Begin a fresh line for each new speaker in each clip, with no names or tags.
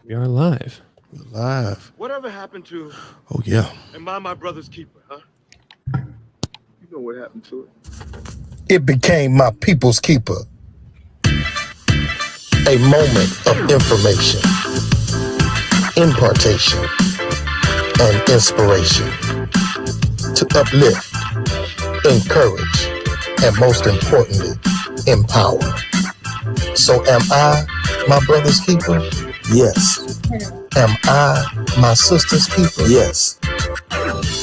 We are live.
We're live.
Whatever happened to
Oh yeah.
Am I my brother's keeper, huh? You know what happened to it.
It became my people's keeper. A moment of information, impartation, and inspiration to uplift, encourage, and most importantly, empower. So am I my brother's keeper? Yes. Am I my sister's keeper? Yes.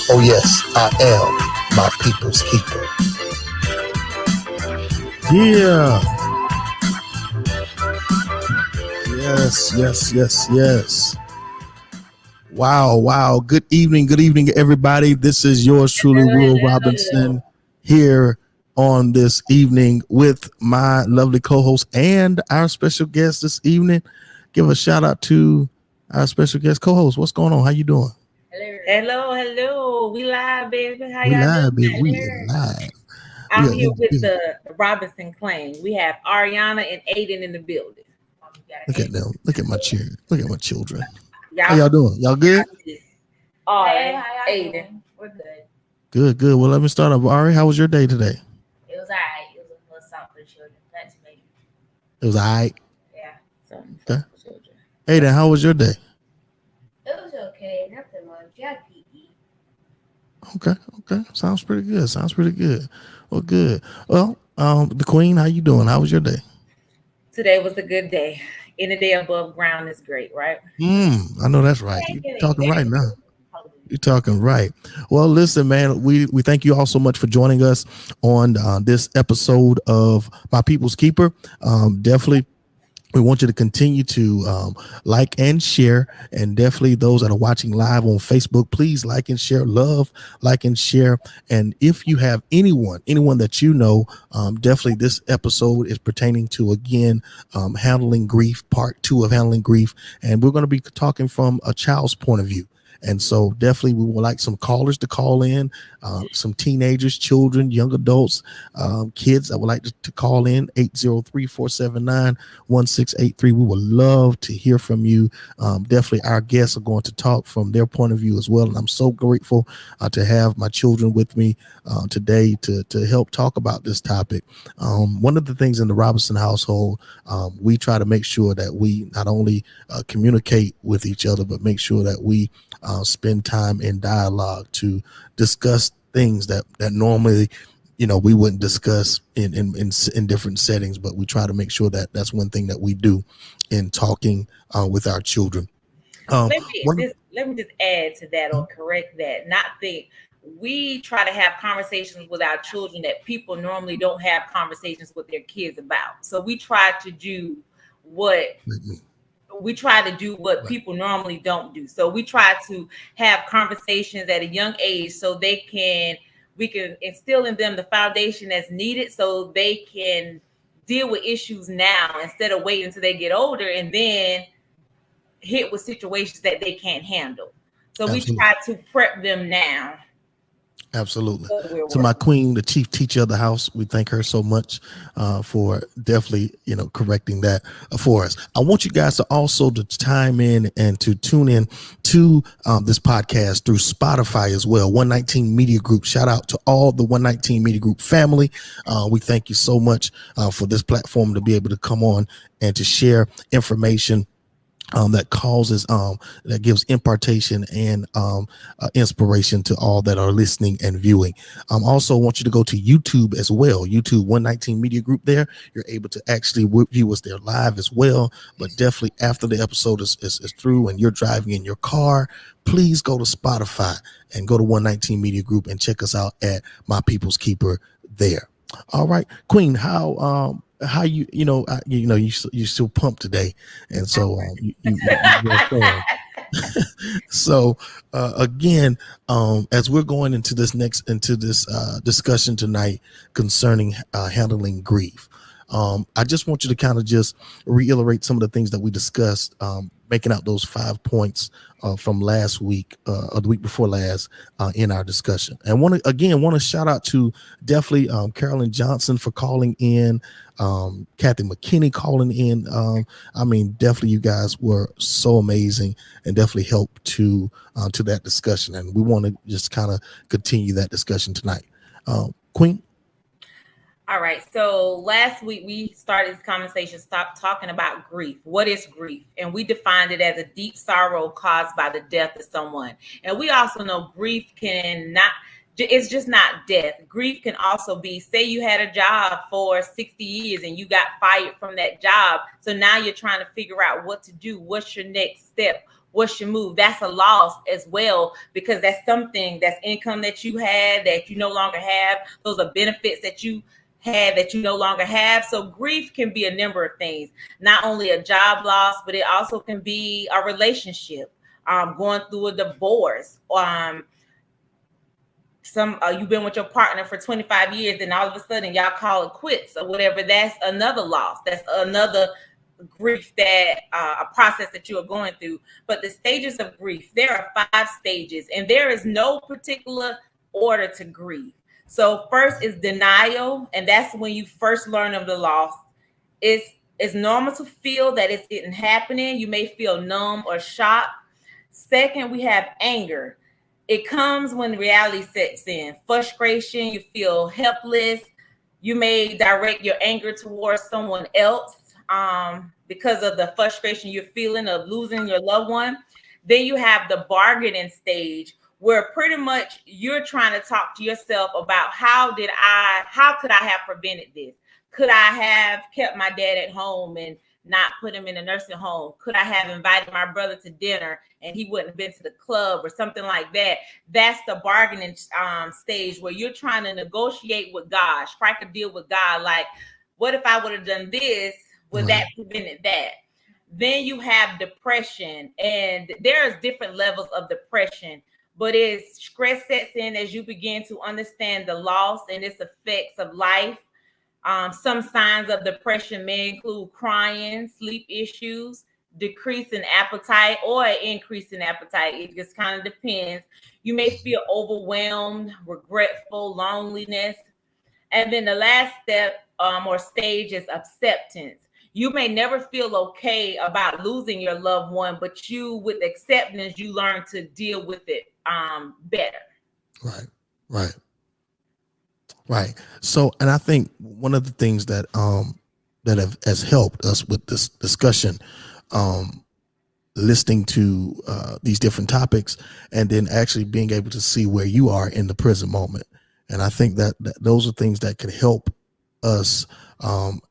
Oh yes, I am my people's keeper.
Yeah. Yes. Wow. Good evening, everybody. This is yours truly, Will Robinson, here on this evening with my lovely co-host and our special guest this evening. Give a shout out to our special guest co-host. What's going on? How you doing?
Hello. We live, baby. How
We
y'all
live,
doing?
baby. We live.
I'm here with the Robinson clan. We have Ariana and Aiden in the building.
Look at them. Look at my children. Look at my children.
Y'all,
How y'all doing? Y'all good?
Hey, Aiden.
We're good.
Good. Well, let me start off. Ari, how was your day today?
It was alright. It was a little something for the children. Not too many.
It was all right.
Yeah.
Something
Okay.
for children.
Aiden, how was your day?
It was okay. Nothing much. Yeah, PE.
Okay. Sounds pretty good. Well, good. Well, the Queen, how you doing? How was your day?
Today was a good day. Any day above ground is great, right?
I know that's right. You're talking right now. You're talking right. Well, listen, man, we thank you all so much for joining us on this episode of My People's Keeper. Definitely, we want you to continue to like and share, and definitely those that are watching live on Facebook, please like and share, like and share. And if you have anyone that you know, definitely this episode is pertaining to, again, handling grief, part 2 of handling grief. And we're going to be talking from a child's point of view. And so definitely we would like some callers to call in, some teenagers, children, young adults, kids that would like to call in 803-479-1683. We would love to hear from you. Definitely our guests are going to talk from their point of view as well. And I'm so grateful to have my children with me today to help talk about this topic. One of the things in the Robinson household, we try to make sure that we not only communicate with each other, but make sure that we spend time in dialogue to discuss things that normally, we wouldn't discuss in different settings, but we try to make sure that that's one thing that we do in talking with our children.
Let me just add to that or correct that. Not think we try to have conversations with our children that people normally don't have conversations with their kids about. So we try to do what
Right.
people normally don't do. So we try to have conversations at a young age so we can instill in them the foundation that's needed so they can deal with issues now instead of waiting until they get older and then hit with situations that they can't handle. So
Absolutely.
we try to prep them now.
Absolutely. To my queen, the chief teacher of the house, we thank her so much for definitely, correcting that for us. I want you guys to also to chime in and to tune in to this podcast through Spotify as well. 119 Media Group. Shout out to all the 119 Media Group family. We thank you so much for this platform to be able to come on and to share information that causes that gives impartation and inspiration to all that are listening and viewing. Also want you to go to YouTube as well. YouTube 119 Media Group. There you're able to actually view us there live as well, but definitely after the episode is through and you're driving in your car, please go to Spotify and go to 119 Media Group and check us out at My People's Keeper there. All right, Queen, how you still pumped today, and so so again, as we're going into this discussion tonight concerning handling grief, I just want you to kind of just reiterate some of the things that we discussed, making out those 5 points from last week or the week before last in our discussion. And want to shout out to definitely Carolyn Johnson for calling in, Kathy McKinney calling in. I mean, definitely you guys were so amazing and definitely helped to that discussion. And we want to just kind of continue that discussion tonight. Queen.
All right. So last week we started this conversation, stop talking about grief. What is grief? And we defined it as a deep sorrow caused by the death of someone. And we also know grief it's just not death. Grief can also be, say you had a job for 60 years and you got fired from that job. So now you're trying to figure out what to do. What's your next step? What's your move? That's a loss as well, because that's something, that's income that you had that you no longer have. Those are benefits that you had that you no longer have. So grief can be a number of things, not only a job loss, but it also can be a relationship, going through a divorce. You've been with your partner for 25 years and all of a sudden y'all call it quits or whatever. That's another loss. That's another grief, that a process that you are going through. But the stages of grief, there are 5 stages, and there is no particular order to grieve. So first is denial, and that's when you first learn of the loss. It's normal to feel that it isn't happening. You may feel numb or shocked. Second, we have anger. It comes when reality sets in. Frustration, you feel helpless. You may direct your anger towards someone else because of the frustration you're feeling of losing your loved one. Then you have the bargaining stage, where pretty much you're trying to talk to yourself about how could I have prevented this? Could I have kept my dad at home and not put him in a nursing home? Could I have invited my brother to dinner and he wouldn't have been to the club or something like that? That's the bargaining stage, where you're trying to negotiate with God, strike a deal with God. Like, what if I would have done this? Would that prevented that? Then you have depression, and there's different levels of depression. But it's stress sets in as you begin to understand the loss and its effects of life. Some signs of depression may include crying, sleep issues, decrease in appetite, or an increase in appetite. It just kind of depends. You may feel overwhelmed, regretful, loneliness. And then the last step or stage is acceptance. You may never feel okay about losing your loved one, but with acceptance, you learn to deal with it better.
Right. So, and I think one of the things that has helped us with this discussion, listening to these different topics, and then actually being able to see where you are in the present moment. And I think that those are things that could help us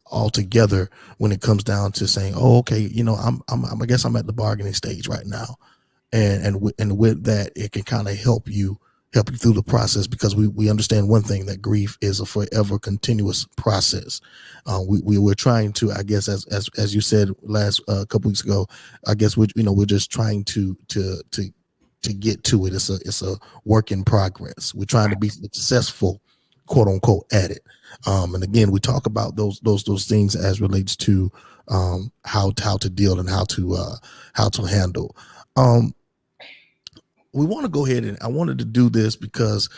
all together when it comes down to saying, oh, okay, I guess I'm at the bargaining stage right now. And with that, it can kind of help you through the process, because we understand one thing, that grief is a forever continuous process. We're trying to, I guess, as you said last couple weeks ago, I guess we're just trying to get to it. It's a work in progress. We're trying to be successful, quote unquote, at it. And again, we talk about those things as relates to how to deal and how to handle. We want to go ahead, and I wanted to do this because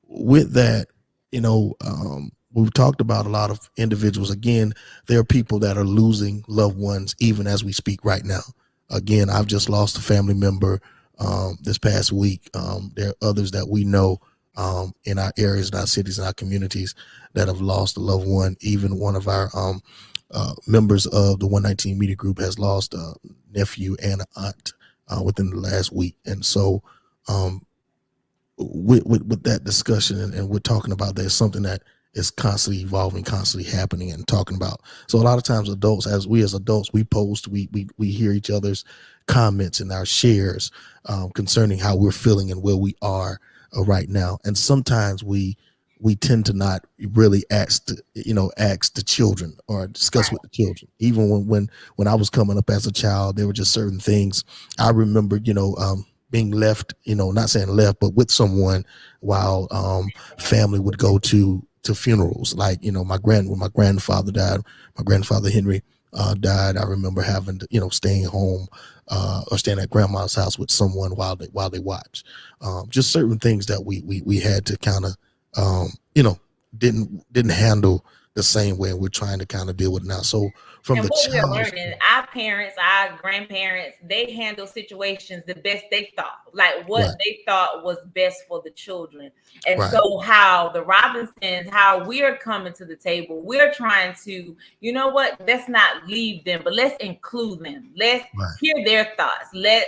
with that, we've talked about a lot of individuals. Again, there are people that are losing loved ones even as we speak right now. Again, I've just lost a family member this past week. There are others that we know in our areas, in our cities, in our communities that have lost a loved one. Even one of our members of the 119 Media Group has lost a nephew and an aunt within the last week. And so with that discussion, and we're talking about, there's something that is constantly evolving, constantly happening and talking about. So a lot of times as adults, we post, we hear each other's comments and our shares concerning how we're feeling and where we are right now. And sometimes we tend to not really ask the children or discuss with the children. Even when I was coming up as a child, there were just certain things I remember, being left, not saying left, but with someone while family would go to to funerals. Like, when my grandfather died, my grandfather Henry died. I remember having to, staying home or staying at grandma's house with someone while they watch. Just certain things that we had to kind of didn't handle the same way, and we're trying to kind of deal with it now. So from
and
the
what we're
child,
learning, our parents, our grandparents, they handle situations the best they thought, like what
Right.
they thought was best for the children. And
Right.
so how the Robinsons, how we're coming to the table, we're trying to, let's not leave them, but let's include them. Let's
Right.
hear their thoughts. Let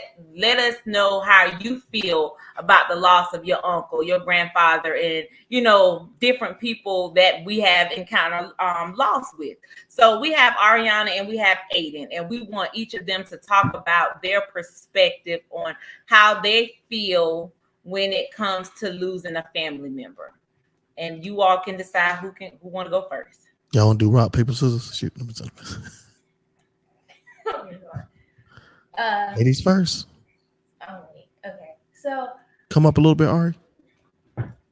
us know how you feel about the loss of your uncle, your grandfather, and different people that we have encountered loss with. So we have Ariana and we have Aiden, and we want each of them to talk about their perspective on how they feel when it comes to losing a family member. And you all can decide who want to go first.
Y'all want to do rock, paper, scissors? Shoot. Ladies first.
Okay. So
Come up a little bit, Ari,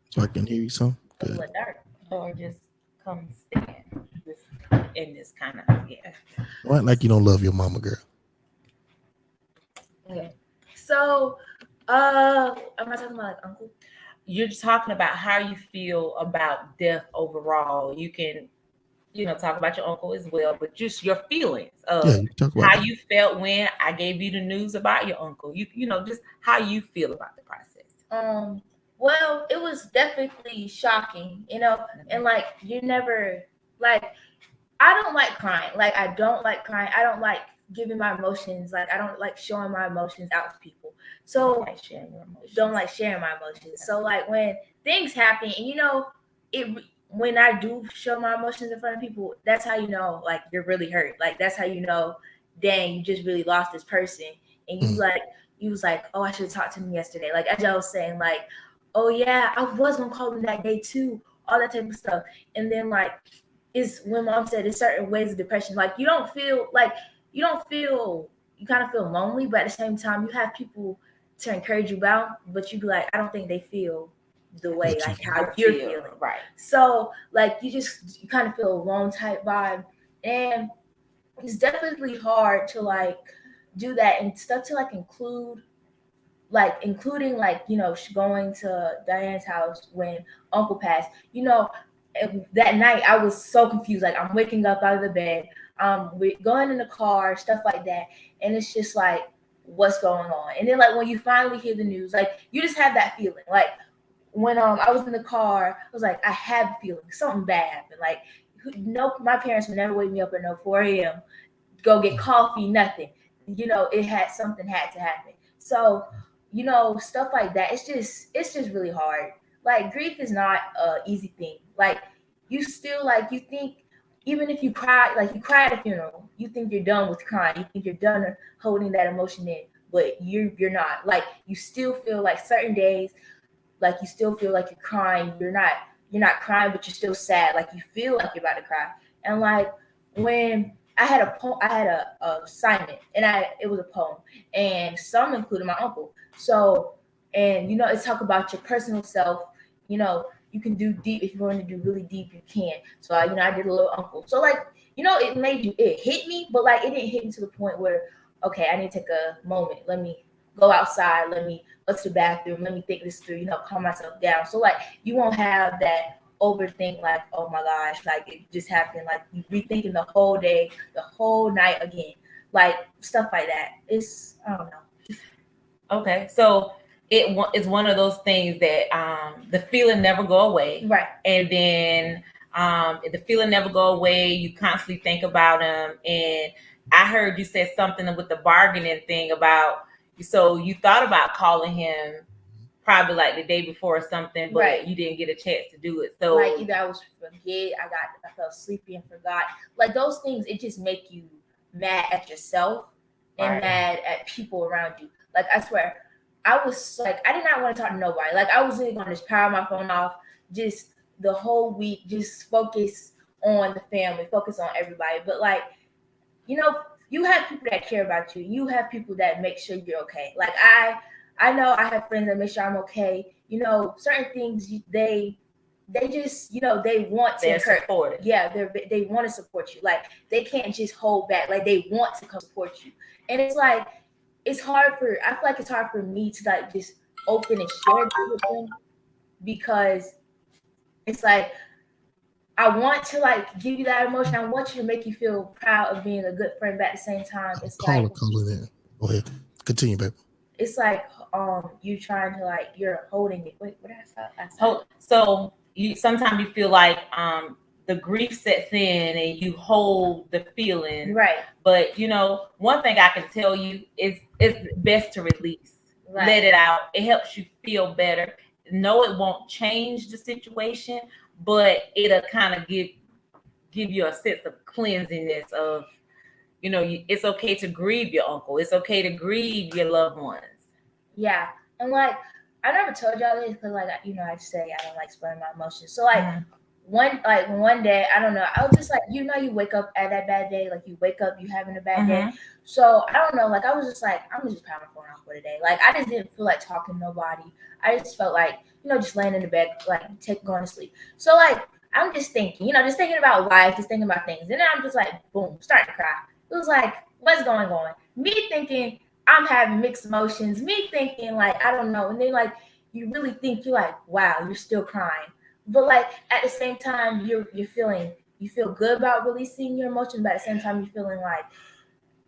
so I can hear you some. Good.
Or just come stand in this kind of, yeah.
Don't act like you don't love your mama, girl.
Okay. So am I talking about like uncle?
You're just talking about how you feel about death overall. You can, talk about your uncle as well, but just your feelings of
Yeah, you can talk about
how
that.
you felt when I gave you the news about your uncle. Just how you feel about the process.
Well, it was definitely shocking, and like you never like I don't like crying. Like I don't like crying. I don't like giving my emotions. Like I don't like showing my emotions out to people. So
Like sharing your emotions.
don't like sharing my emotions. So like when things happen, and when I do show my emotions in front of people, that's how you know like you're really hurt. Like that's how you know, dang, you just really lost this person. And you was like, oh, I should have talked to him yesterday. Like as I was saying, like, oh yeah, I was gonna call him that day too. All that type of stuff. And then like is when mom said it's certain ways of depression. Like you kind of feel lonely, but at the same time you have people to encourage you about, but you be like, I don't think they feel the way like how you're feeling.
Right.
So like you kind of feel a lone type vibe. And it's definitely hard to like do that and stuff to like including like, going to Diane's house when uncle passed, that night I was so confused. Like I'm waking up out of the bed, we're going in the car, stuff like that. And it's just like, what's going on? And then like when you finally hear the news, like you just have that feeling. Like when I was in the car, I was like, I had a feeling something bad happened. Like my parents would never wake me up at 4 a.m. go get coffee, nothing. Something had to happen. So, stuff like that. It's just really hard. Like grief is not an easy thing. Like you still like you think even if you cry, like you cry at a funeral, you think you're done with crying. You think you're done holding that emotion in, but you're not. Like you still feel like certain days, like you still feel like you're crying. You're not crying, but you're still sad. Like you feel like you're about to cry. And like when I had a assignment, and it was a poem, and some included my uncle. So, and it's talk about your personal self. You can do deep if you want to do really deep, you can. So I did a little uncle. So like, it hit me, but like it didn't hit me to the point where, okay, I need to take a moment. Let me go outside. Let me go to the bathroom. Let me think this through. Calm myself down. So like, you won't have that overthink like, oh my gosh, like it just happened. Like you rethinking the whole day, the whole night again, like stuff like that. I don't know.
Okay, so it's one of those things that the feeling never go away,
right?
And then the feeling never go away. You constantly think about him, and I heard you said something with the bargaining thing about. So you thought about calling him probably like the day before or something, but
right.
You didn't get a chance to do it. So
like either I was forget, I felt sleepy and forgot. Like those things, it just make you mad at yourself and mad at people around you. Like I swear, I was like, I did not want to talk to nobody. Like I was really going to just power my phone off, just the whole week, just focus on the family, focus on everybody. But like, you have people that care about you. You have people that make sure you're okay. Like I know I have friends that make sure I'm okay. Certain things they just, they want to
They're supportive.
Yeah, they want to support you. Like, they can't just hold back. Like, they want to come support you. And it's like, I feel like it's hard for me to like just open and share that with them, because it's like, I want to like give you that emotion. I want you to make you feel proud of being a good friend, but at the same time, it's
Call it in. Go ahead. Continue, babe.
It's like you trying to like you're holding it. Wait, what did I say?
So you sometimes you feel like the grief sets in and you hold the feeling.
Right.
But one thing I can tell you is it's best to release. Right. Let it out. It helps you feel better. No, it won't change the situation, but it'll kind of give you a sense of cleansiness of, it's okay to grieve your uncle. It's okay to grieve your loved ones.
Yeah. And like, I never told y'all this because like, I say I don't like explaining my emotions. So like, one day, I don't know, I was just like, you wake up at that bad day, like you wake up, you having a bad day. So I don't know, like I was just like, I'm just pounding phone off for today. Like I just didn't feel like talking to nobody. I just felt like, just laying in the bed, like going to sleep. So like, I'm just thinking, just thinking about life, just thinking about things. And then I'm just like, boom, starting to cry. It was like, what's going on? Me thinking I'm having mixed emotions, me thinking like, I don't know. And then like, you really think, you're like, wow, you're still crying. But like, at the same time, you feel good about releasing your emotions, but at the same time, you're feeling like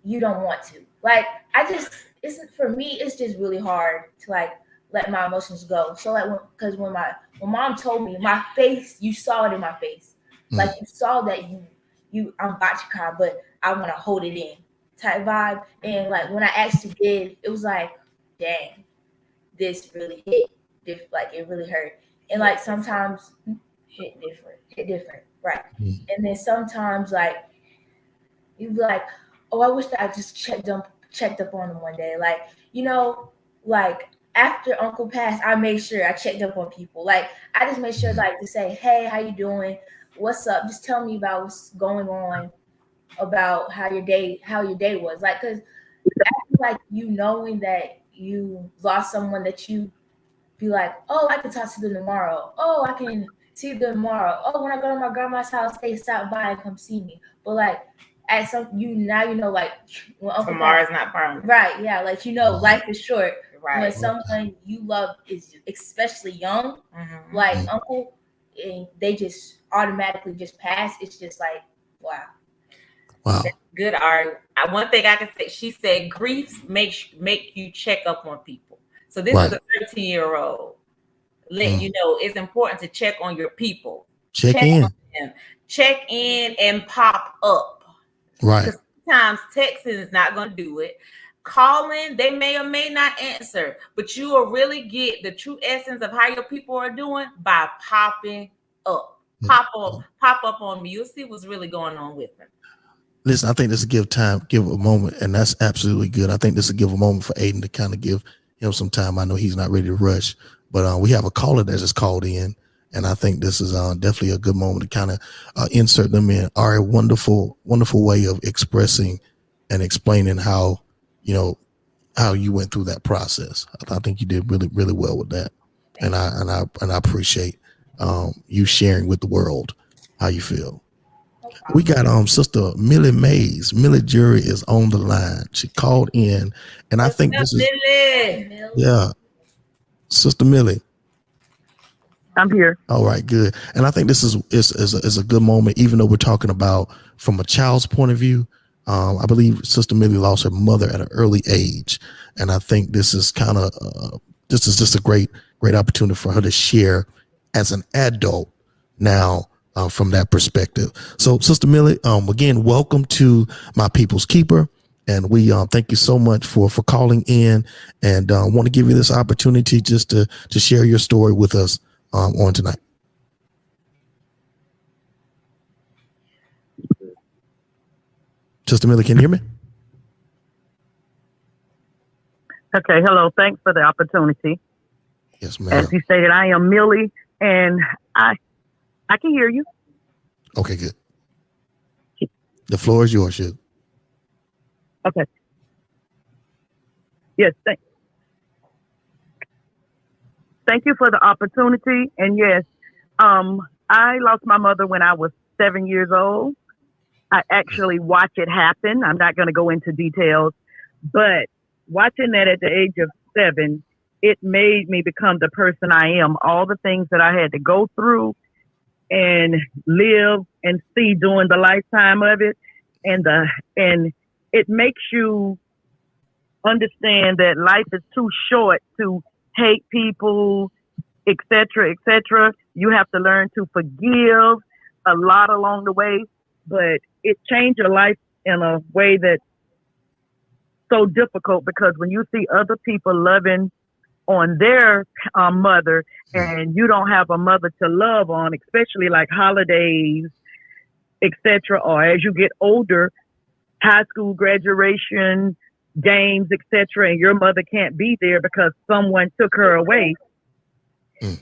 you don't want to. Like, for me, it's just really hard to like, let my emotions go. So like, because when mom told me, my face, you saw it in my face. Like you saw that I'm about to cry, but I want to hold it in type vibe. And like, when I actually did, it was like, dang, this really hit. Like it really hurt. And like, sometimes hit different. Right. And then sometimes like, you be like, oh, I wish that I just checked up on him one day. Like, like, after Uncle passed, I made sure I checked up on people. Like, I just made sure, like, to say, hey, how you doing? What's up? Just tell me about what's going on, about how your day was. Like, because like, knowing that you lost someone that you be like, oh, I can talk to them tomorrow. Oh, I can see them tomorrow. Oh, when I go to my grandma's house, they stop by and come see me. But like, at some like, when Uncle
tomorrow's not permanent.
Right, yeah, like life is short.
Right.
When someone you love is especially young, like Uncle, and they just automatically just pass, it's just like, wow.
That's good, Ari. One thing I can say, she said, grief make you check up on people. So this is a 13-year-old. Let you know it's important to check on your people.
Check in
and pop up.
Right.
Because sometimes texting is not going to do it. Calling, they may or may not answer, but you will really get the true essence of how your people are doing by popping up. Pop up on me. You'll see what's really going on with them.
Listen, I think this will give a moment, and that's absolutely good. I think this will give a moment for Aiden to kind of give him some time. I know he's not ready to rush, but we have a caller that just called in, and I think this is definitely a good moment to kind of insert them in. Our wonderful, wonderful way of expressing and explaining how you went through that process. I think you did really, really well with that, and I appreciate you sharing with the world how you feel. We got Sister Millie Mays. Millie Jury is on the line. She called in, and I think this is
Millie.
Yeah, Sister Millie.
I'm here.
All right, good. And I think this is a good moment, even though we're talking about from a child's point of view. I believe Sister Millie lost her mother at an early age, and I think this is kind of this is just a great opportunity for her to share as an adult now. From that perspective. So Sister Millie, again, welcome to My People's Keeper. And we thank you so much for calling in, and want to give you this opportunity just to share your story with us on tonight. Sister Millie, can you hear me?
Okay, hello. Thanks for the opportunity.
Yes, ma'am.
As you stated, I am Millie, and I can hear you.
Okay, good. The floor is yours, Shug.
Okay. Yes, thank you for the opportunity. And yes, I lost my mother when I was 7 years old. I actually watched it happen. I'm not going to go into details, but watching that at the age of 7, it made me become the person I am. All the things that I had to go through and live and see during the lifetime of it, and it makes you understand that life is too short to hate people, etc., etc. You have to learn to forgive a lot along the way, but it changed your life in a way that's so difficult, because when you see other people loving on their mother and you don't have a mother to love on, especially like holidays, etc., or as you get older, high school graduation, games, etc., and your mother can't be there because someone took her away.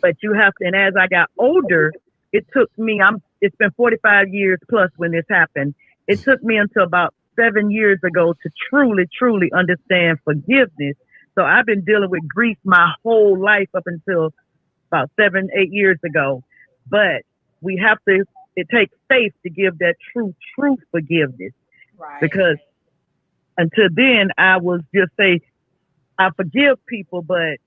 But you have to, and as I got older, it took me, it's been 45 years plus when this happened. It took me until about 7 years ago to truly, truly understand forgiveness. So I've been dealing with grief my whole life up until about 7, 8 years ago. But we have to, it takes faith to give that true forgiveness.
Right.
Because until then, I was just say, I forgive people, but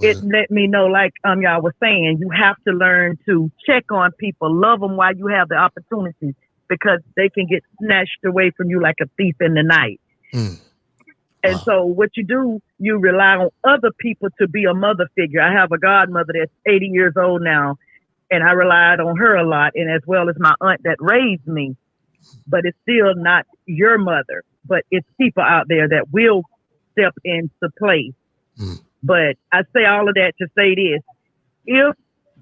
it let me know, like y'all was saying, you have to learn to check on people, love them while you have the opportunity, because they can get snatched away from you like a thief in the night. And so what you do, you rely on other people to be a mother figure. I have a godmother that's 80 years old now, and I relied on her a lot, and as well as my aunt that raised me. But it's still not your mother, but it's people out there that will step into place. But I say all of that to say this: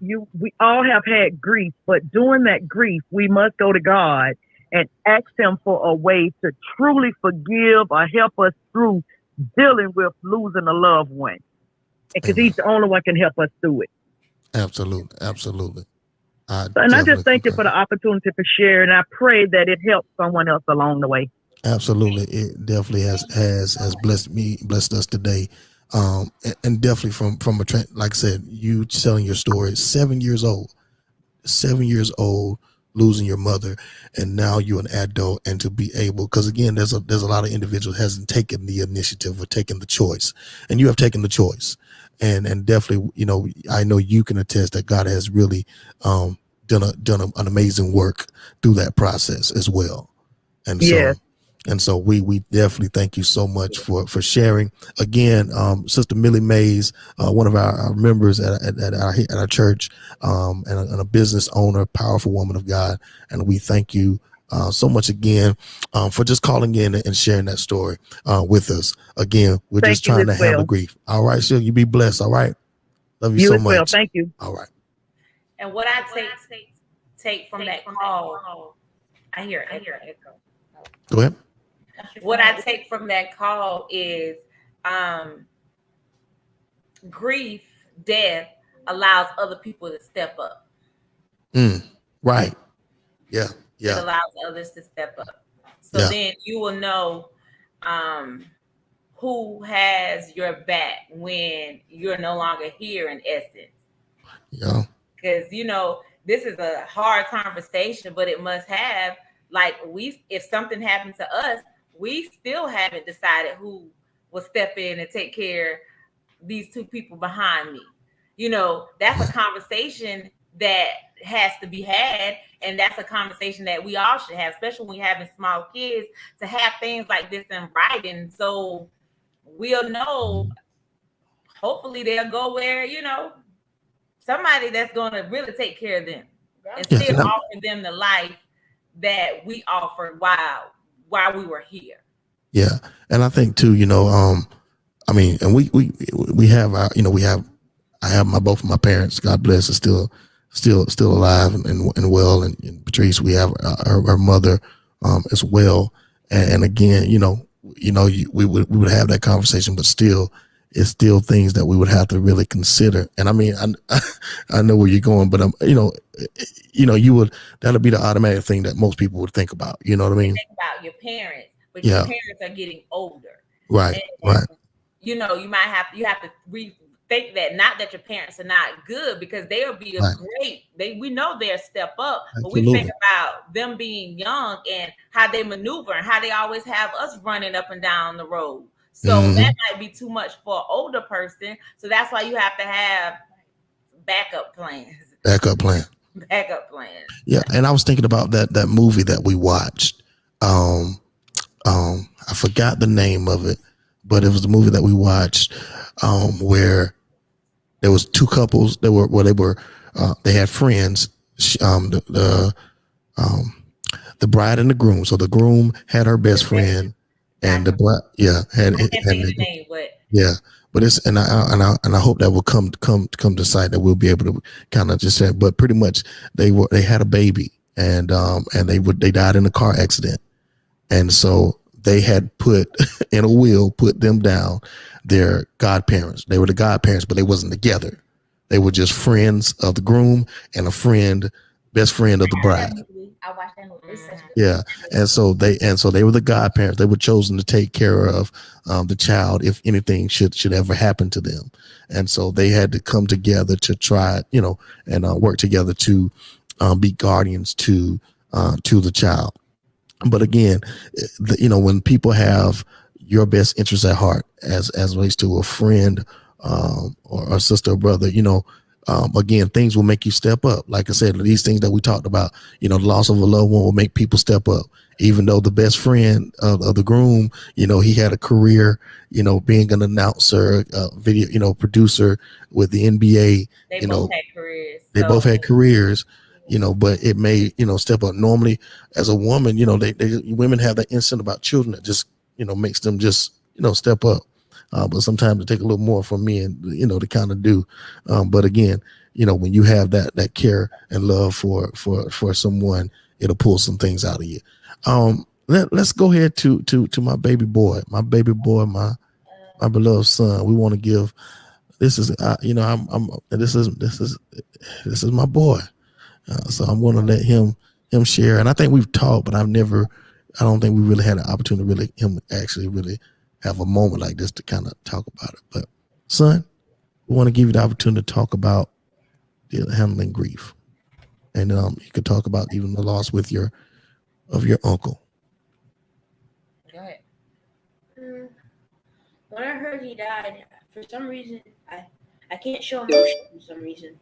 we all have had grief, but during that grief, we must go to God and ask Him for a way to truly forgive or help us through dealing with losing a loved one, because He's the only one can help us through it.
Absolutely.
And I just thank you for the opportunity for sharing. I pray that it helps someone else along the way.
Absolutely, it definitely has blessed us today. And definitely from like I said, you telling your story, 7 years old, losing your mother, and now you're an adult, and to be able, because again, there's a lot of individuals hasn't taken the initiative or taken the choice, and you have taken the choice, and definitely, I know you can attest that God has really done an amazing work through that process as well, and
yes.
So we definitely thank you so much for sharing. Again, Sister Millie Mays, one of our members at our church, and a business owner, powerful woman of God. And we thank you so much again for just calling in and sharing that story with us. Again, we're just trying to handle grief. All right, Sheila, you be blessed. All right. Love you so much.
Well. Thank you.
All right.
And what I take from that call, I hear echo.
Go ahead.
What I take from that call is grief, death allows other people to step up.
Right. Yeah.
It allows others to step up. So then you will know who has your back when you're no longer here, in essence.
Yeah.
Because, this is a hard conversation, but it must have, if something happened to us, we still haven't decided who will step in and take care of these two people behind me. That's a conversation that has to be had. And that's a conversation that we all should have, especially when you're having small kids, to have things like this in writing. So we'll know, hopefully they'll go where, somebody that's going to really take care of them and still offer them the life that we offered while we were here.
Yeah. And I think too, and we have our, I have both of my parents, God bless, are still alive and well. And Patrice, we have her mother as well. And again, we would have that conversation, but still, it's still things that we would have to really consider. And I know where you're going, but that'll be the automatic thing that most people would think about. You know what I mean?
Think about your parents, but your parents are getting older.
Right.
And, right. You have to think that, not that your parents are not good, because they'll be a
Right.
great, we know they'll step up, but we
Absolutely.
think about them being young and how they maneuver and how they always have us running up and down the road. So that might be too much for an older person. So that's why you have to have backup plans.
Backup plan.
Backup plans.
Yeah, and I was thinking about that movie that we watched. I forgot the name of it, but it was the movie that we watched where there was two couples that were they had friends. The bride and the groom. So the groom had her best friend, and the bride, had
the name, but
yeah. But it's and I hope that will come to sight, that we'll be able to kind of just say. But pretty much they had a baby, and they died in a car accident, and so they had put in a will, put them down, their godparents. They were the godparents, but they wasn't together. They were just friends of the groom and best friend of the bride.
I watched that movie.
Yeah, and so they were the godparents. They were chosen to take care of the child if anything should ever happen to them, and so they had to come together to try, and work together to be guardians to the child. But again, when people have your best interest at heart, as relates to a friend or a sister or brother, again, things will make you step up. Like I said, these things that we talked about, the loss of a loved one will make people step up. Even though the best friend of the groom, he had a career, being an announcer, video, producer with the NBA.
They both had careers.
They both had careers, but it may, step up. Normally, as a woman, women have that instinct about children that just, makes them just, step up. But sometimes it takes a little more from men, to kind of do. But again, when you have that care and love for someone, it'll pull some things out of you. Let's go ahead to my baby boy, my beloved son. We want to give. This is this is my boy. So I'm going to let him share. And I think we've talked, but I don't think we really had an opportunity to really have a moment like this to kind of talk about it. But son, we want to give you the opportunity to talk about handling grief, and you could talk about even the loss of your uncle.
Go ahead.
When I heard he died, for some reason I can't show emotion. For some reason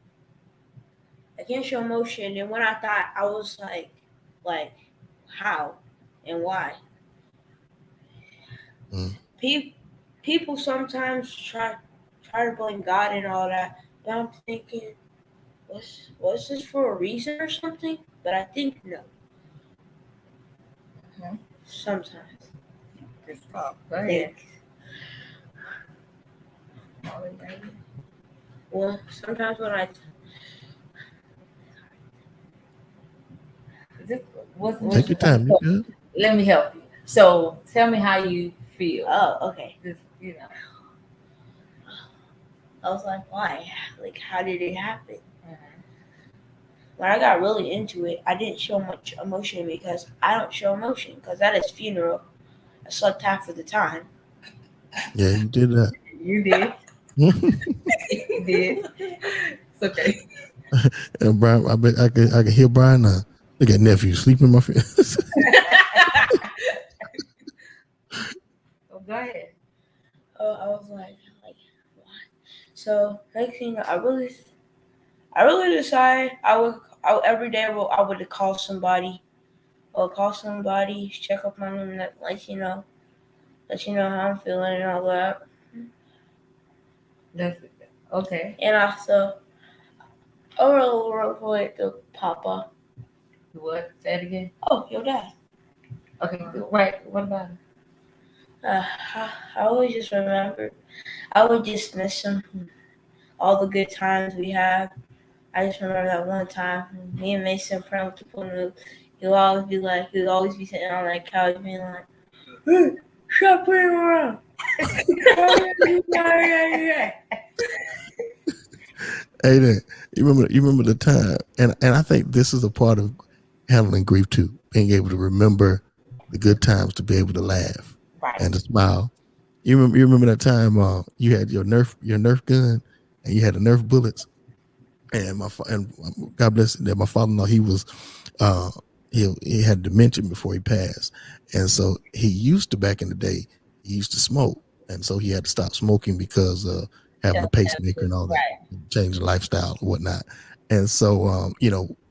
I can't show emotion, and when I thought, I was like how and why. People sometimes try to blame God and all that, but I'm thinking, was this for a reason or something? But I think no. Sometimes.
Go ahead.
Well, sometimes when I
take your time. You good?
Let me help you. So tell me how you feel.
Oh, okay.
Just,
I was like, why? Like, how did it happen? When I got really into it, I didn't show much emotion because I don't show emotion because at his funeral, I slept half of the time.
Yeah, you did that.
You did. You did. It's okay.
And Brian, I bet I can hear Brian now. Look at nephew sleeping in my face.
Go ahead.
I was like, what? So next thing I really decided I would every day I would call somebody. Check up on them, let you know how I'm feeling and all that.
That's okay.
And also, I really wrote to Papa.
What? Say it again.
Oh, your dad.
Okay, right. What about him?
I always just remember. I would just miss him. All the good times we have. I just remember that one time me and Mason friend with the pool. He'll always be sitting on that couch being like, "Hey, stop playing around."
Hey there, you remember the time, and I think this is a part of handling grief too, being able to remember the good times, to be able to laugh and to smile. You remember that time you had your Nerf gun and you had the Nerf bullets. And God bless him, that my father-in-law, he was he had dementia before he passed, and so he used to, back in the day, he used to smoke, and so he had to stop smoking because having a pacemaker and all that, change the lifestyle and whatnot. And so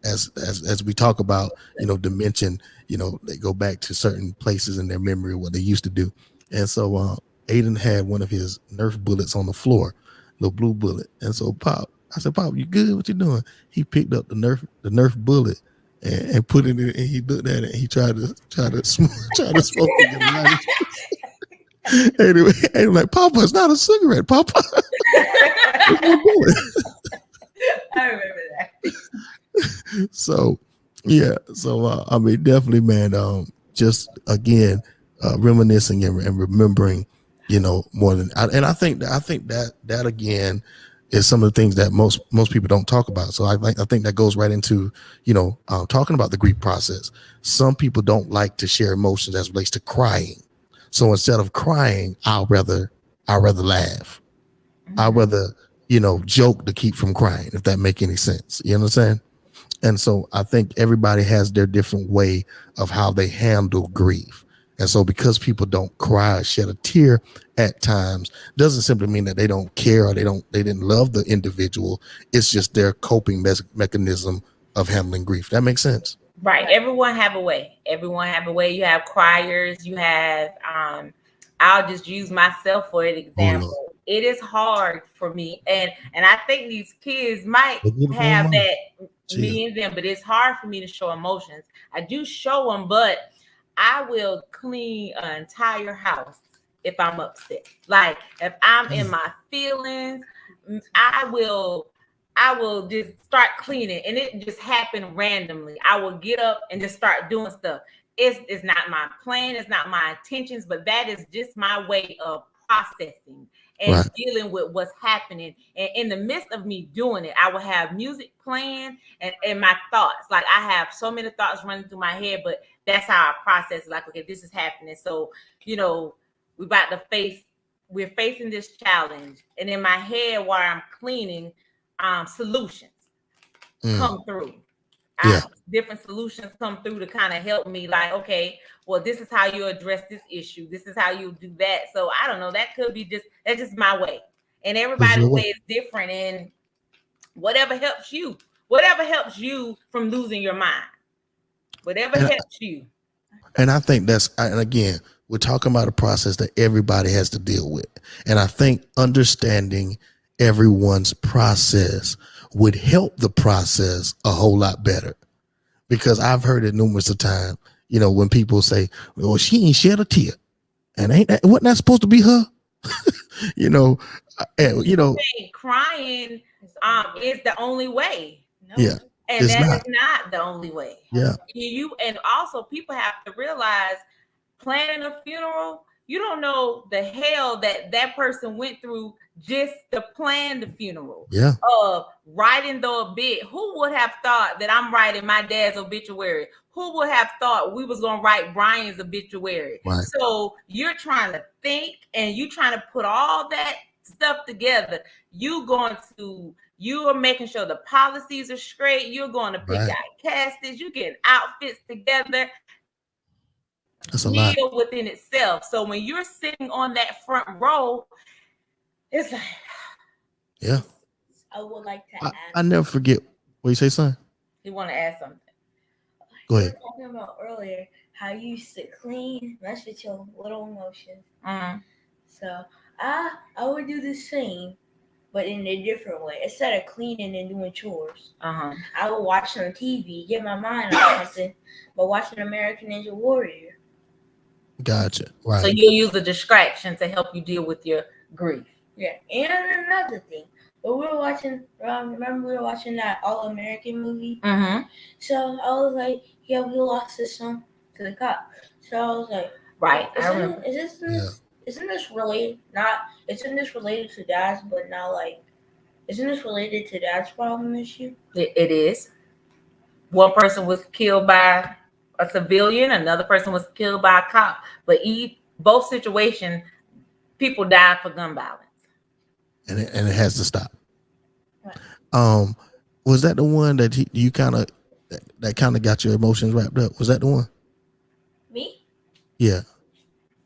as we talk about dementia, they go back to certain places in their memory what they used to do. And so Aiden had one of his Nerf bullets on the floor, little blue bullet. And so I said, Pop, you good? What you doing? He picked up the Nerf bullet and put it in, and he looked at it, and he tried to smoke it. Anyway, and I'm like, Papa, it's not a cigarette, Papa. It's my bullet.
I remember that.
So yeah, so I mean, definitely, man. Just again, reminiscing and remembering, more than. And I think that again is some of the things that most people don't talk about. So I think that goes right into talking about the grief process. Some people don't like to share emotions as it relates to crying. So instead of crying, I'll rather laugh. Mm-hmm. I'd rather joke to keep from crying, if that make any sense. You know what I'm saying? And so I think everybody has their different way of how they handle grief. And so because people don't cry or shed a tear at times, doesn't simply mean that they don't care or they didn't love the individual. It's just their coping mechanism of handling grief. That makes sense?
Right. Everyone have a way. You have criers. You have, I'll just use myself for an example. Oh, it is hard for me. And I think these kids might have that, me and them, but it's hard for me to show emotions. I do show them, but I will clean an entire house if I'm upset. Like if I'm in my feelings, I will just start cleaning, and it just happened randomly. I will get up and just start doing stuff. It's not my plan, it's not my intentions, but that is just my way of processing and dealing with what's happening. And in the midst of me doing it, I will have music playing and my thoughts. Like I have so many thoughts running through my head, but that's how I process it. Like, okay, this is happening. So, we're facing this challenge. And in my head, while I'm cleaning, solutions come through. Different solutions come through to kind of help me, like, okay, well, this is how you address this issue. This is how you do that. So I don't know. That could be that's just my way. And everybody's way is different. And whatever helps you from losing your mind, whatever helps you.
And I think and again, we're talking about a process that everybody has to deal with. And I think understanding everyone's process would help the process a whole lot better, because I've heard it numerous of times, when people say, well, she ain't shed a tear, and wasn't that supposed to be her?
Crying is the only way.
No. Yeah.
And that is not the only way.
Yeah.
And also people have to realize, planning a funeral, you don't know the hell that person went through just to plan the funeral.
Yeah.
Writing the obit. Who would have thought that I'm writing my dad's obituary? Who would have thought we was gonna write Brian's obituary?
Right.
So you're trying to think and you trying to put all that stuff together. You are making sure the policies are straight. You're going to pick out caskets. You get outfits together.
That's a lot
within itself. So when you're sitting on that front row, it's like,
yeah.
I would like to add.
I never forget. What you say, son?
You want to add something?
Go ahead.
We were talking about earlier how you used to clean, mess with your little emotions.
Mm-hmm.
So I would do the same, but in a different way. Instead of cleaning and doing chores, I would watch some TV, get my mind on something, but watching American Ninja Warrior.
Gotcha. Right.
So you'll use a distraction to help you deal with your grief.
Yeah. And another thing, but we were watching. Remember, we were watching that All American movie.
Mm-hmm.
So I was like, "Yeah, we lost this son to the cop." So I was like,
"Right,
Isn't this related? Isn't this related to Dad's? But not like, isn't this related to Dad's problem issue?"
It is. One person was killed by a civilian, another person was killed by a cop. But both situations, people died for gun violence.
And it has to stop. Was that the one that you kind of that kind of got your emotions wrapped up? Was that the one?
Me?
Yeah.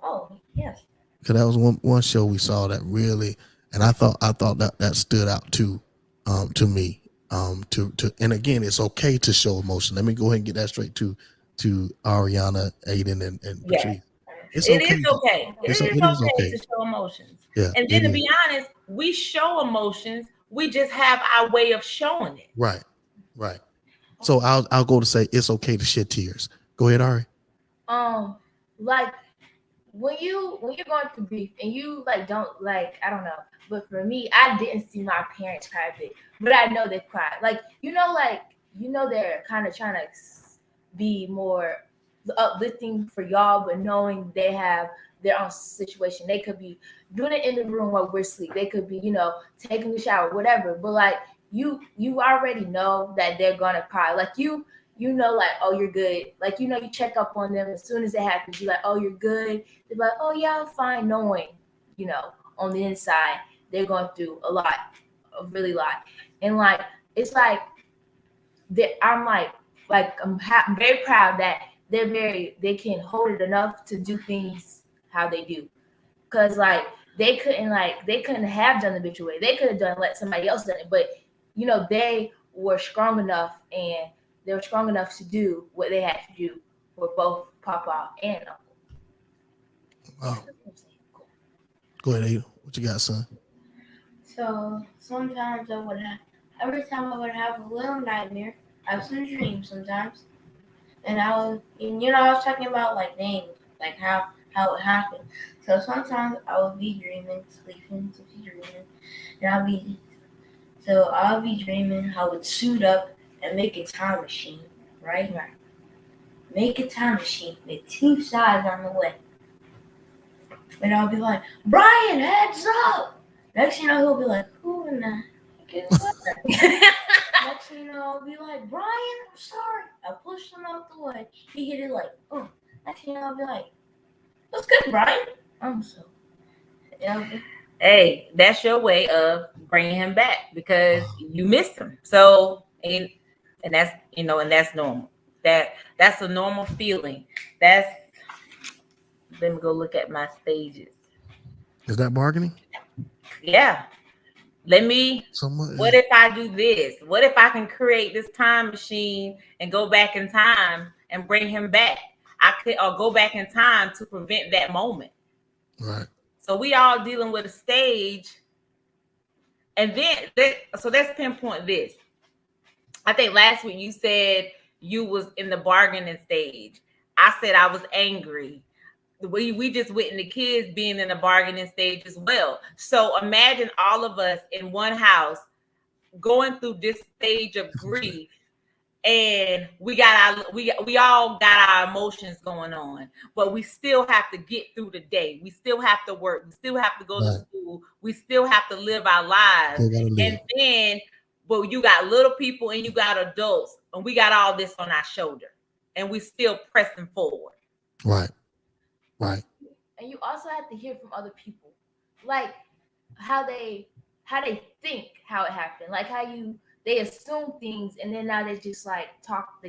Oh, yes.
Because that was one show we saw that really, and I thought that stood out too, to me. And again, it's okay to show emotion. Let me go ahead and get that straight to Ariana, Aiden, and Patrice. It's
It
okay.
is okay. It is okay to show emotions.
Yeah.
And then to be honest, we show emotions. We just have our way of showing it.
Right. So I'll go to say it's okay to shed tears. Go ahead, Ari.
Like when you're going through grief and you like don't like, I don't know, but for me, I didn't see my parents cry a bit, but I know they cried. Like they're kind of trying to be more uplifting for y'all, but knowing they have their own situation. They could be doing it in the room while we're asleep. They could be, taking a shower, whatever. But like you already know that they're gonna cry. Like like, oh, you're good. Like, you check up on them as soon as it happens. You're like, oh, you're good. They're like, oh yeah, I'm fine. Knowing, on the inside, they're going through a really lot. And like, it's like I'm I'm very proud that they can hold it enough to do things how they do. Cause like they couldn't have done the bitch away. They could have let somebody else done it, but they were strong enough and they were strong enough to do what they had to do for both Papa and Uncle.
Wow. Go ahead, Ada. What you got, son?
So sometimes every time I would have a little nightmare, I have some dreams sometimes. And I was talking about like names, like how it happened. So sometimes I would be dreaming, sleeping, and I'll be dreaming I would suit up and make a time machine, right? Make a time machine with two sides on the way. And I'll be like, Brian, heads up! Next thing you know, he'll be like, who in the heck is that? Next thing you know, I'll be like, Brian, I'm sorry. I pushed him out the way. He hit it like, oh. Next thing you know, I'll be like, what's good, Brian? I'm so.
Hey, that's your way of bringing him back because you missed him. So, and that's, and that's normal. That's a normal feeling. Let me go look at my stages.
Is that bargaining?
Yeah. What if I do this? What if I can create this time machine and go back in time and bring him back? Or go back in time to prevent that moment.
Right.
So we all dealing with a stage. And then, so let's pinpoint this. I think last week you said you was in the bargaining stage. I said I was angry. We just witnessed the kids being in the bargaining stage as well. So imagine all of us in one house going through this stage of grief, and we all got our emotions going on, but we still have to get through the day. We still have to work. We still have to go to school. We still have to live our lives. And then, but you got little people and you got adults, and we got all this on our shoulder, and we still pressing forward.
Right.
And you also have to hear from other people, like how they think how it happened, like how they assume things, and then now they just like talk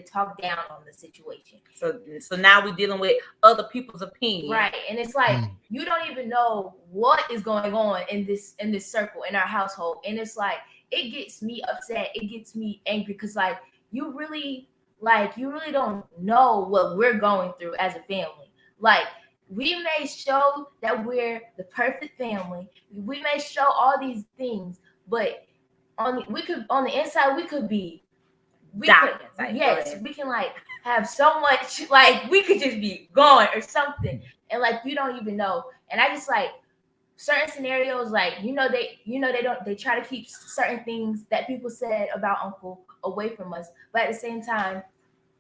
down on the situation.
So now we're dealing with other people's opinions,
right? And it's like you don't even know what is going on in this circle in our household, and it's like it gets me upset, it gets me angry, because like you really don't know what we're going through as a family. Like, we may show that we're the perfect family. We may show all these things, but on the inside we could be we can like have so much, like we could just be gone or something, and like you don't even know. And I just like certain scenarios, like they try to keep certain things that people said about Uncle away from us, but at the same time,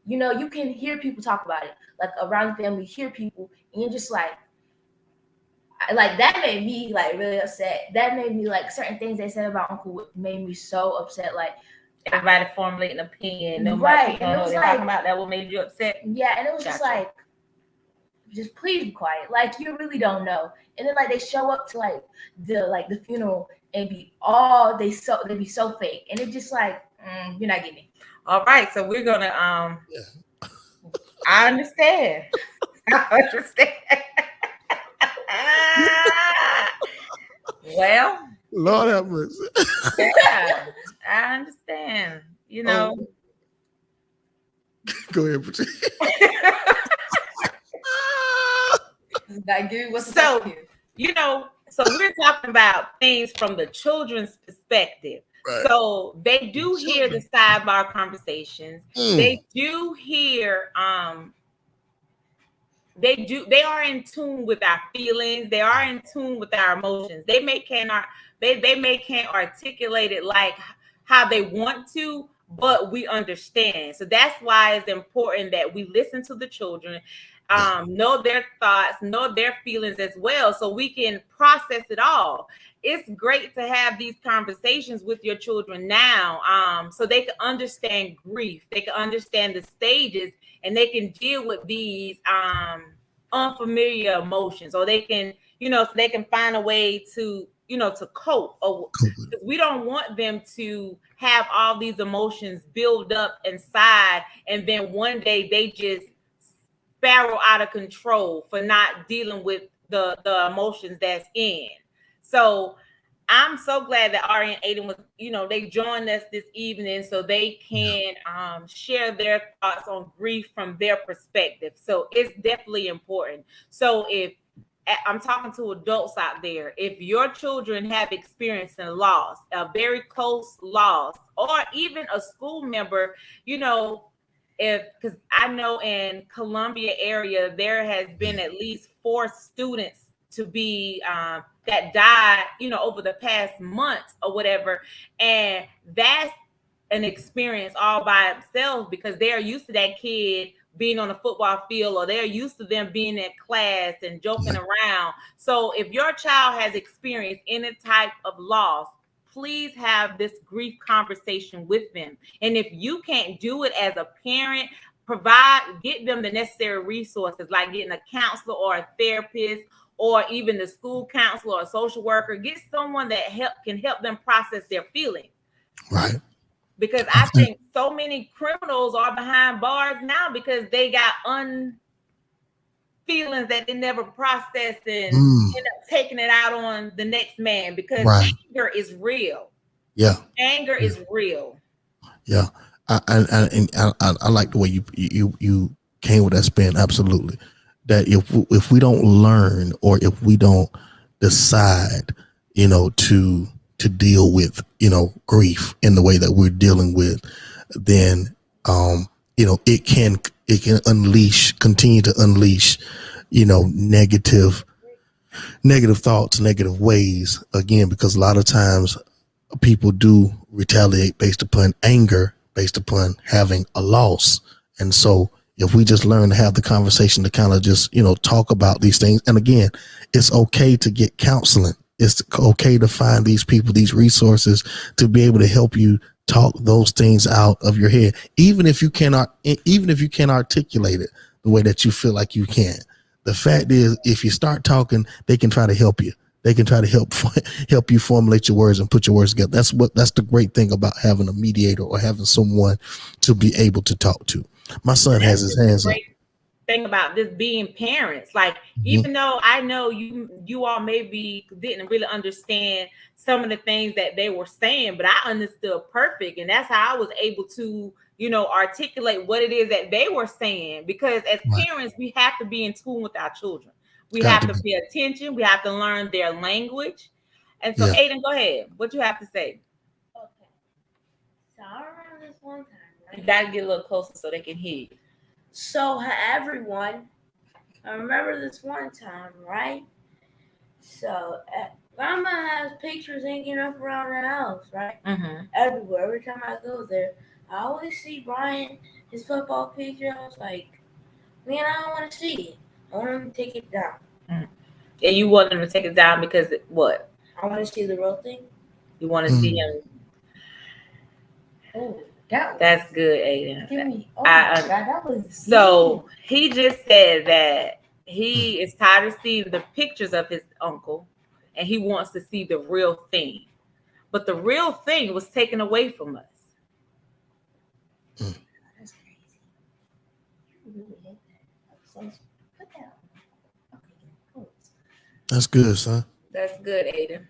you can hear people talk about it, like around the family, hear people, and you're just like that made me like really upset. That made me like certain things they said about Uncle made me so upset. Like
everybody formulate an opinion,
right? And it was
like, talking about that what made you upset.
Yeah, and it was just like just please be quiet. Like, you really don't know. And then like they show up to like the funeral and be be so fake. And it's just like, you're not getting me.
All right, so we're gonna I understand. I understand. Well,
Lord have mercy.
yeah, I understand. You know.
Go ahead, Patricia.
So, you know, so we're talking about things from the children's perspective. Right. So they do hear the sidebar conversations. They do hear they are in tune with our feelings. They are in tune with our emotions. They may can't articulate it like how they want to, but we understand. So that's why it's important that we listen to the children, know their thoughts, know their feelings as well, so we can process it all. It's great to have these conversations with your children now, so they can understand grief, they can understand the stages, and they can deal with these unfamiliar emotions, or they can, so they can find a way to, to cope. Or we don't want them to have all these emotions build up inside, and then one day they just spiral out of control for not dealing with the emotions that's in. So I'm so glad that Ari and Aiden was, they joined us this evening so they can share their thoughts on grief from their perspective. So it's definitely important. So if I'm talking to adults out there, if your children have experienced a loss, a very close loss, or even a school member, because I know in Columbia area, there has been at least 4 students to be that died, over the past month or whatever. And that's an experience all by themselves, because they're used to that kid being on the football field, or they're used to them being in class and joking around. So if your child has experienced any type of loss, please have this grief conversation with them. And if you can't do it as a parent, get them the necessary resources, like getting a counselor or a therapist, or even the school counselor or a social worker. Get someone that can help them process their feelings.
Right.
Because I think so many criminals are behind bars now because they got feelings that they never processed and end up taking it out on the next man, because anger is real.
Yeah.
Anger is real.
Yeah. I like the way you came with that spin. Absolutely. That if we don't learn, or if we don't decide, to deal with, grief in the way that we're dealing with, then, it can continue to unleash, negative thoughts, negative ways, again, because a lot of times people do retaliate based upon anger, based upon having a loss. And so if we just learn to have the conversation to kind of just, talk about these things. And again, it's okay to get counseling. It's okay to find these people, these resources, to be able to help you talk those things out of your head, even if you can't articulate it the way that you feel like you can. The fact is, if you start talking, they can try to help you. They can try to help you formulate your words and put your words together. That's the great thing about having a mediator, or having someone to be able to talk to. My son has his hands up.
Thing about this being parents, like, even though I know you all maybe didn't really understand some of the things that they were saying, but I understood perfect, and that's how I was able to articulate what it is that they were saying, because as parents, we have to be in tune with our children. We have to pay attention. We have to learn their language. And so Aiden, go ahead, what you have to say.
Okay, so I remember this one time, right?
You gotta get a little closer so they can hear you.
So, everyone, I remember this one time, right? So, Grandma has pictures hanging up around the house, right? Everywhere. Every time I go there, I always see Brian, his football picture. I was like, man, I don't want to see it. I want him to take it down.
And you want him to take it down because what?
I want to see the real thing.
You want to see him.
Oh.
That's good, Aiden.
That was
so he just said that He is tired of seeing the pictures of his uncle, and he wants to see the real thing. But the real thing was taken away from us.
That's crazy. You really hate that. Put that on. Okay,
That's good, son.
That's good, Aiden.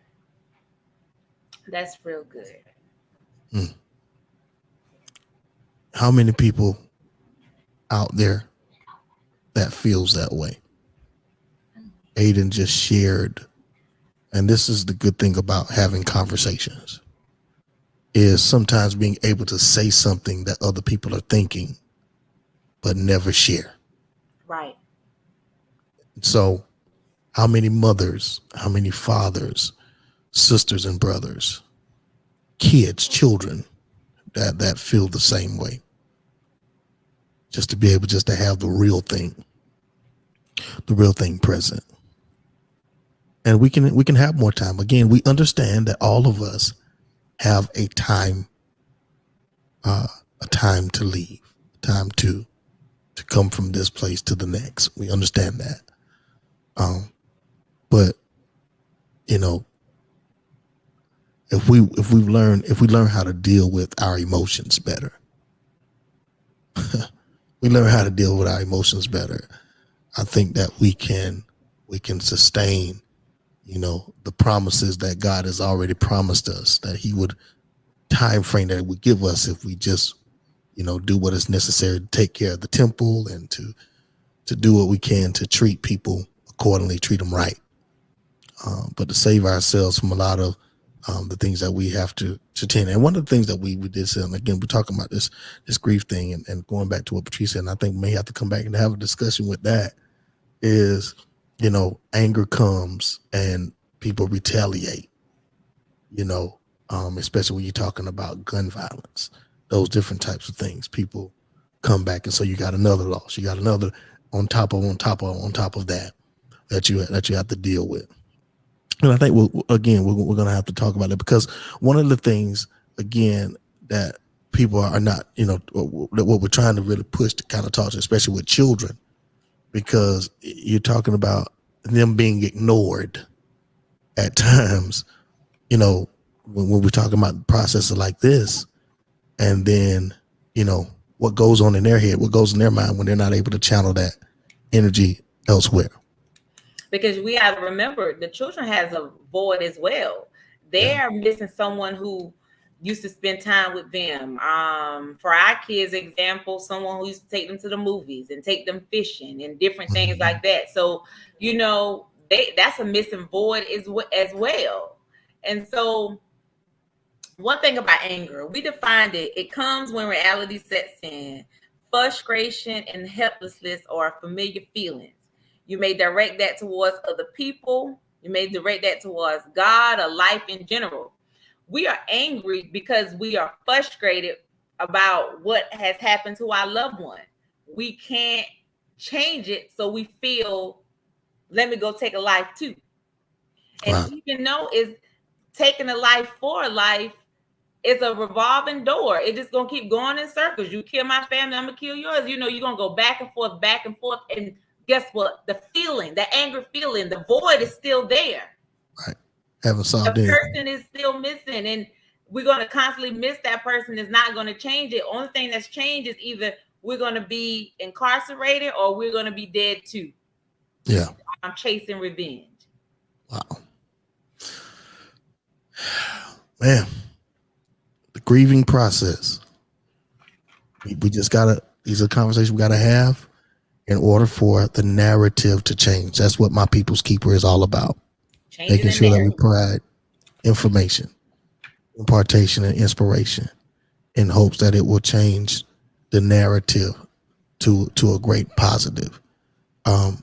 That's real good.
How many people out there that feels that way? Aiden just shared, and this is the good thing about having conversations, is sometimes being able to say something that other people are thinking but never share.
Right.
So how many mothers, how many fathers, sisters and brothers, kids, children that feel the same way? Just to be able just to have the real thing present. And we can have more time. Again, we understand that all of us have a time to leave, time to come from this place to the next. We understand that. But you know, if we learn how to deal with our emotions better, we learn how to deal with our emotions better, I think that we can sustain, you know, the promises that God has already promised us, that he would time frame that it would give us if we just, you know, do what is necessary to take care of the temple and to do what we can to treat people accordingly, treat them right. But to save ourselves from a lot of the things that we have to tend. And one of the things that we did say, and again, we're talking about this grief thing and going back to what Patrice said, and I think we may have to come back and have a discussion with that, is, you know, anger comes and people retaliate, you know, especially when you're talking about gun violence, those different types of things. People come back, and so you got another loss, you got another on top of that you have to deal with. And I think we're going to have to talk about it, because one of the things, again, that people are not, you know, what we're trying to really push to kind of talk to, especially with children, because you're talking about them being ignored at times, you know, when we're talking about processes like this, and then, you know, what goes on in their head, what goes in their mind when they're not able to channel that energy elsewhere. Because
we have to remember, the children has a void as well. They're missing someone who used to spend time with them. For our kids, example, someone who used to take them to the movies and take them fishing and different things like that. So, you know, that's a missing void as well. And so one thing about anger, we defined it comes when reality sets in. Frustration and helplessness are familiar feelings. You may direct that towards other people. You may direct that towards God or life in general. We are angry because we are frustrated about what has happened to our loved one. We can't change it, so we feel, let me go take a life too. And even though it's taking a life for a life, it's a revolving door. It's just gonna keep going in circles. You kill my family, I'm gonna kill yours. You know, you're gonna go back and forth, and guess what? The feeling, the anger feeling, the void is still there.
Right. Haven't solved it.
The person is still missing, and we're going to constantly miss that person. Is not going to change it. Only thing that's changed is either we're going to be incarcerated or we're going to be dead too.
Yeah.
I'm chasing revenge.
Wow. Man, the grieving process. We just gotta, these are conversations we gotta have in order for the narrative to change. That's what My People's Keeper is all about. Making sure that we provide information, impartation, and inspiration in hopes that it will change the narrative to a great positive.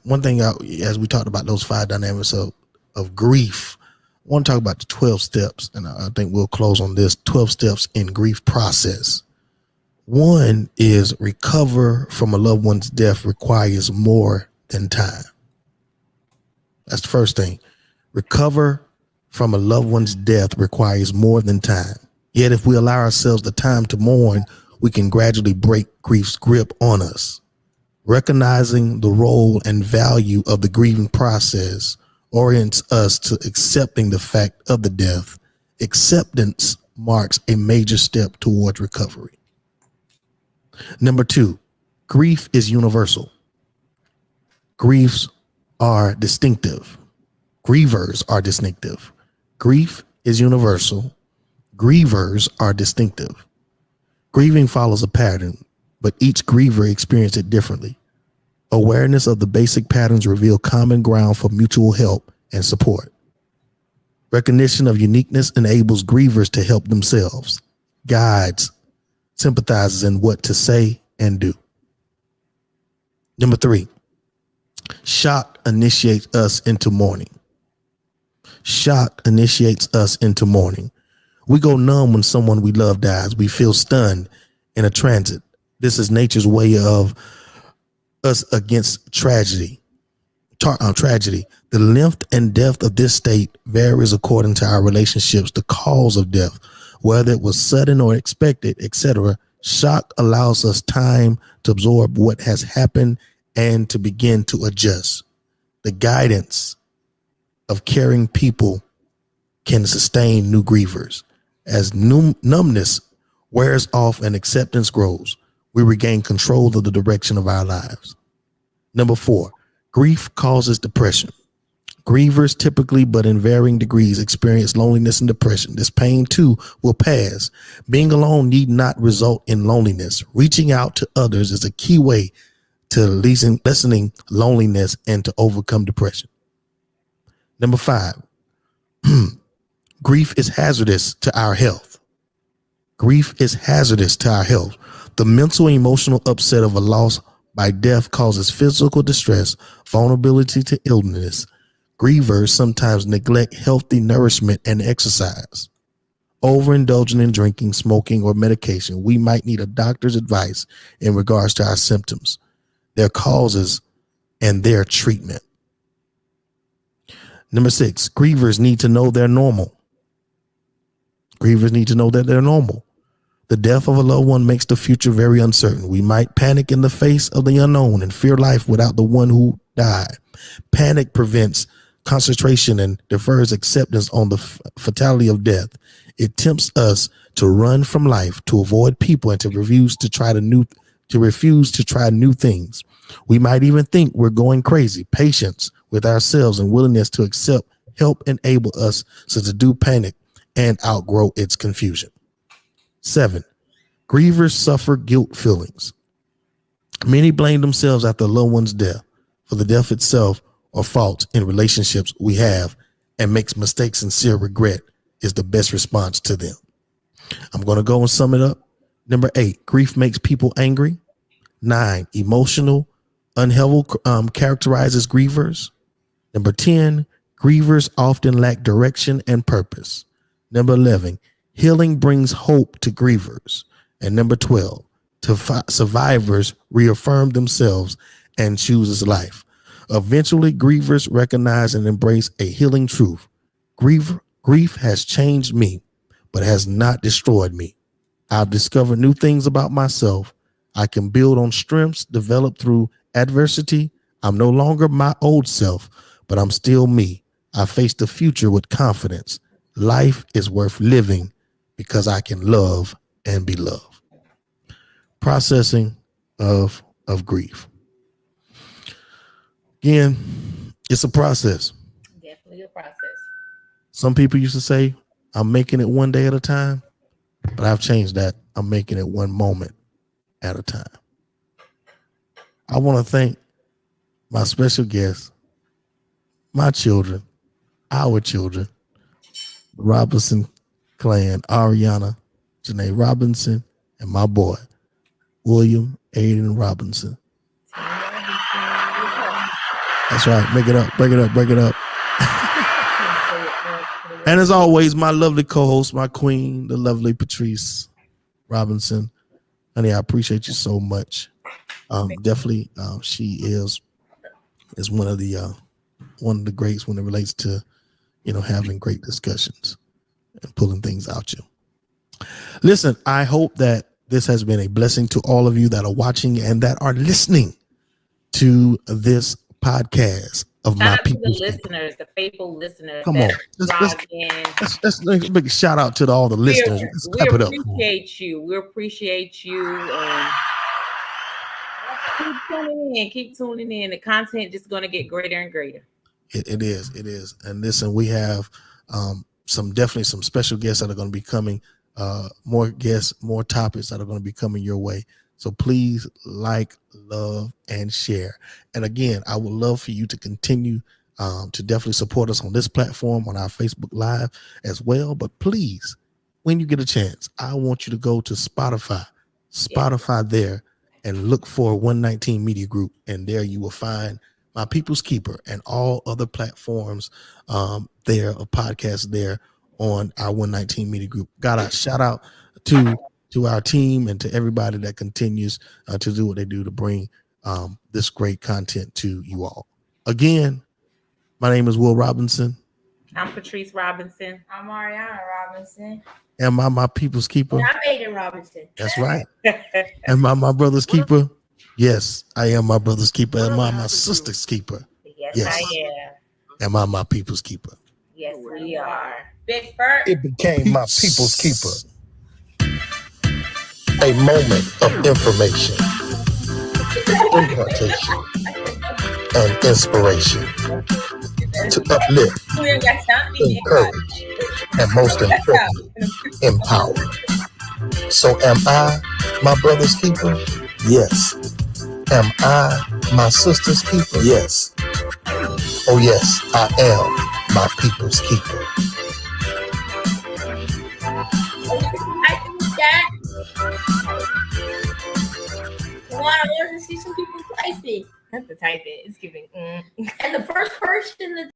One thing, as we talked about those 5 dynamics of grief, I want to talk about the 12 steps, and I think we'll close on this. 12 steps in grief process. One is recover from a loved one's death requires more than time. That's the first thing. Recover from a loved one's death requires more than time. Yet if we allow ourselves the time to mourn, we can gradually break grief's grip on us. Recognizing the role and value of the grieving process orients us to accepting the fact of the death. Acceptance marks a major step towards recovery. Number 2, grief is universal. Griefs are distinctive. Grievers are distinctive. Grief is universal. Grievers are distinctive. Grieving follows a pattern, but each griever experiences it differently. Awareness of the basic patterns reveal common ground for mutual help and support. Recognition of uniqueness enables grievers to help themselves, guides, sympathizes in what to say and do. Number 3, shock initiates us into mourning. Shock initiates us into mourning. We go numb when someone we love dies. We feel stunned in a transit. This is nature's way of us against tragedy. The length and depth of this state varies according to our relationships, the cause of death, whether it was sudden or expected, etc. Shock allows us time to absorb what has happened and to begin to adjust. The guidance of caring people can sustain new grievers. As numbness wears off and acceptance grows, we regain control of the direction of our lives. Number 4, grief causes depression. Grievers typically, but in varying degrees, experience loneliness and depression. This pain too will pass. Being alone need not result in loneliness. Reaching out to others is a key way to lessening loneliness and to overcome depression. Number 5, grief is hazardous to our health. Grief is hazardous to our health. The mental and emotional upset of a loss by death causes physical distress, vulnerability to illness. Grievers sometimes neglect healthy nourishment and exercise. Overindulging in drinking, smoking, or medication, we might need a doctor's advice in regards to our symptoms, their causes, and their treatment. Number 6, grievers need to know they're normal. Grievers need to know that they're normal. The death of a loved one makes the future very uncertain. We might panic in the face of the unknown and fear life without the one who died. Panic prevents concentration and defers acceptance on the fatality of death. It tempts us to run from life, to avoid people, and to refuse to try new things. We might even think we're going crazy. Patience with ourselves and willingness to accept help enable us to do panic and outgrow its confusion. 7, grievers suffer guilt feelings. Many blame themselves after a loved one's death for the death itself or faults in relationships we have, and makes mistakes. Sincere regret is the best response to them. I'm going to go and sum it up. Number 8, grief makes people angry. 9, emotional unhealth characterizes grievers. Number 10, grievers often lack direction and purpose. Number 11, healing brings hope to grievers. And number 12, survivors reaffirm themselves and chooses life. Eventually, grievers recognize and embrace a healing truth. Grief has changed me, but has not destroyed me. I've discovered new things about myself. I can build on strengths developed through adversity. I'm no longer my old self, but I'm still me. I face the future with confidence. Life is worth living because I can love and be loved. Processing of grief. Again, it's a process.
Definitely a process.
Some people used to say, I'm making it one day at a time, but I've changed that. I'm making it one moment at a time. I want to thank my special guests, my children, our children, the Robinson clan, Ariana, Janae Robinson, and my boy, William Aiden Robinson. That's right. Make it up, break it up, break it up. And as always, my lovely co-host, my queen, the lovely Patrice Robinson. Honey, I appreciate you so much. Definitely, she is one of the greats when it relates to, having great discussions and pulling things out you. Listen, I hope that this has been a blessing to all of you that are watching and that are listening. to this podcast of
Shout
my
out to the
people's
listeners, the faithful listeners.
Come
that
on.
drive in.
Let's big shout out to all the listeners. Let's
We
clap it up.
appreciate you. We appreciate you. And keep tuning in. The content just going to get greater and greater.
It is. And listen, we have definitely some special guests that are going to be coming. More guests, more topics that are going to be coming your way. So please like, love, and share. And again, I would love for you to continue to definitely support us on this platform, on our Facebook Live as well. But please, when you get a chance, I want you to go to Spotify there, and look for 119 Media Group. And there you will find My People's Keeper and all other platforms there, a podcast there on our 119 Media Group. Got a shout out to our team and to everybody that continues to do what they do to bring this great content to you all. Again, my name is Will Robinson.
I'm Patrice Robinson.
I'm Ariana Robinson.
Am I my people's keeper?
And I'm Aiden Robinson.
That's right. Am I my brother's keeper? Yes, I am my brother's keeper. Am I my sister's keeper?
Yes, I am.
Am I my people's keeper?
Yes, we are. Big Bert.
It became my people's keeper. A moment of information, impartation, and inspiration to uplift, encourage, and most importantly, empower. So am I my brother's keeper? Yes. Am I my sister's keeper? Yes. Oh yes, I am my people's keeper.
I want to see some people type it.
Have to type it. It's giving.
And the first person to